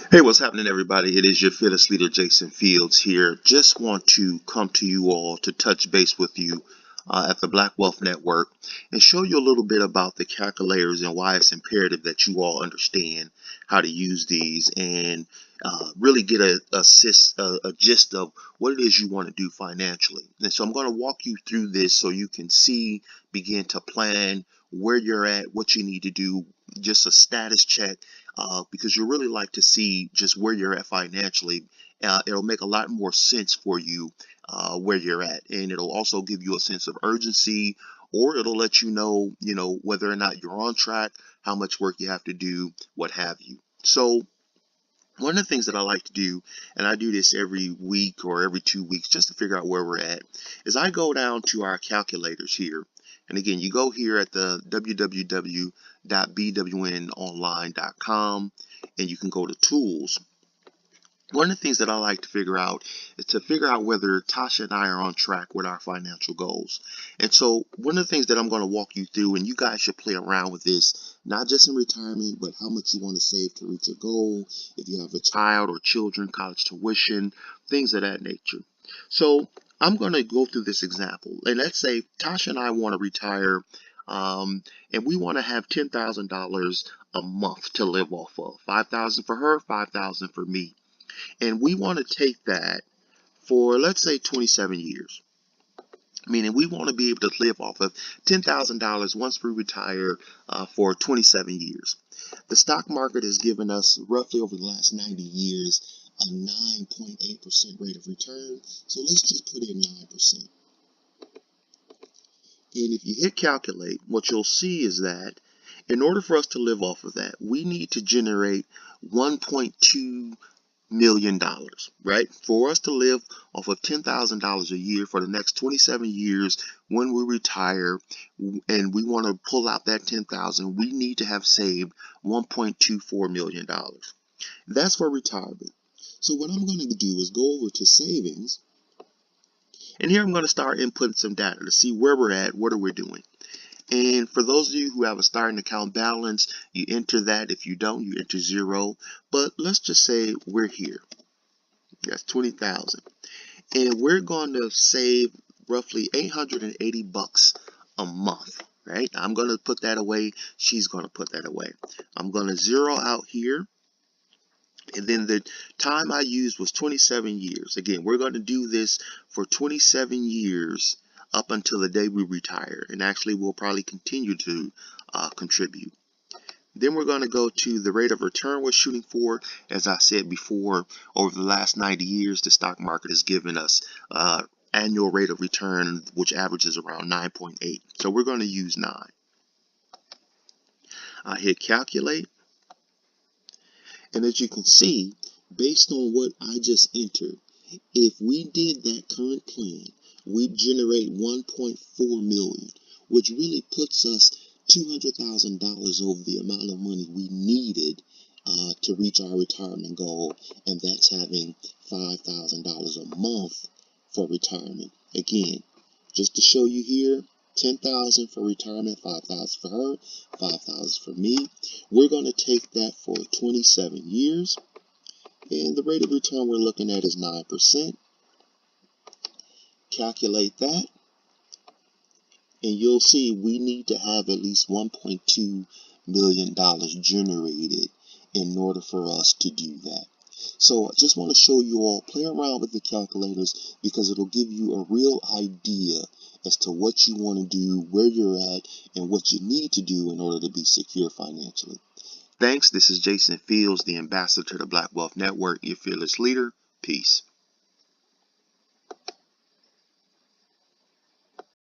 Hey, what's happening, everybody? It is your fearless leader, Jason Fields here. Just want to come to you all to touch base with you at the Black Wealth Network and show you a little bit about the calculators and why it's imperative that you all understand how to use these and really get a gist of what it is you want to do financially. And so I'm going to walk you through this so you can see, begin to plan where you're at, what you need to do, just a status check because you really like to see just where you're at financially. It'll make a lot more sense for you where you're at, and it'll also give you a sense of urgency, or it'll let you know whether or not you're on track, how much work you have to do, what have you. So one of the things that I like to do, and I do this every week or every 2 weeks just to figure out where we're at, is I go down to our calculators here. And again, you go here at the www.bwnonline.com and you can go to tools. One of the things that I like to figure out is to figure out whether Tasha and I are on track with our financial goals. And so one of the things that I'm going to walk you through, and you guys should play around with this, not just in retirement, but how much you want to save to reach a goal, if you have a child or children, college tuition, things of that nature. So I'm going to go through this example. And let's say Tasha and I want to retire, and we want to have $10,000 a month to live off of. $5,000 for her, $5,000 for me. And we want to take that for, let's say, 27 years. Meaning we want to be able to live off of $10,000 once we retire for 27 years. The stock market has given us roughly over the last 90 years a 9.8% rate of return. So let's just put in 9%. And if you hit calculate, what you'll see is that in order for us to live off of that, we need to generate $1.2 million, right? For us to live off of $10,000 a year for the next 27 years when we retire, and we want to pull out that 10,000, we need to have saved $1.24 million. That's for retirement. So what I'm going to do is go over to savings, and here I'm going to start inputting some data to see where we're at, what are we doing. And for those of you who have a starting account balance, you enter that. If you don't, you enter 0. But let's just say we're here. That's 20,000. And we're going to save roughly 880 bucks a month, right? I'm going to put that away. She's going to put that away. I'm going to zero out here. And then the time I used was 27 years. Again, we're going to do this for 27 years up until the day we retire. And actually, we'll probably continue to contribute. Then we're going to go to the rate of return we're shooting for. As I said before, over the last 90 years, the stock market has given us annual rate of return, which averages around 9.8. So we're going to use 9. I hit calculate. And as you can see, based on what I just entered, if we did that current plan, we'd generate 1.4 million, which really puts us $200,000 over the amount of money we needed to reach our retirement goal, and that's having $5,000 a month for retirement. Again, just to show you here, 10,000 for retirement, 5,000 for her, 5,000 for me. We're going to take that for 27 years, and the rate of return we're looking at is 9%. Calculate that, and you'll see we need to have at least $1.2 million generated in order for us to do that. So I just want to show you all, play around with the calculators because it'll give you a real idea as to what you want to do, where you're at, and what you need to do in order to be secure financially. Thanks. This is Jason Fields, the ambassador to the Black Wealth Network, your fearless leader. Peace.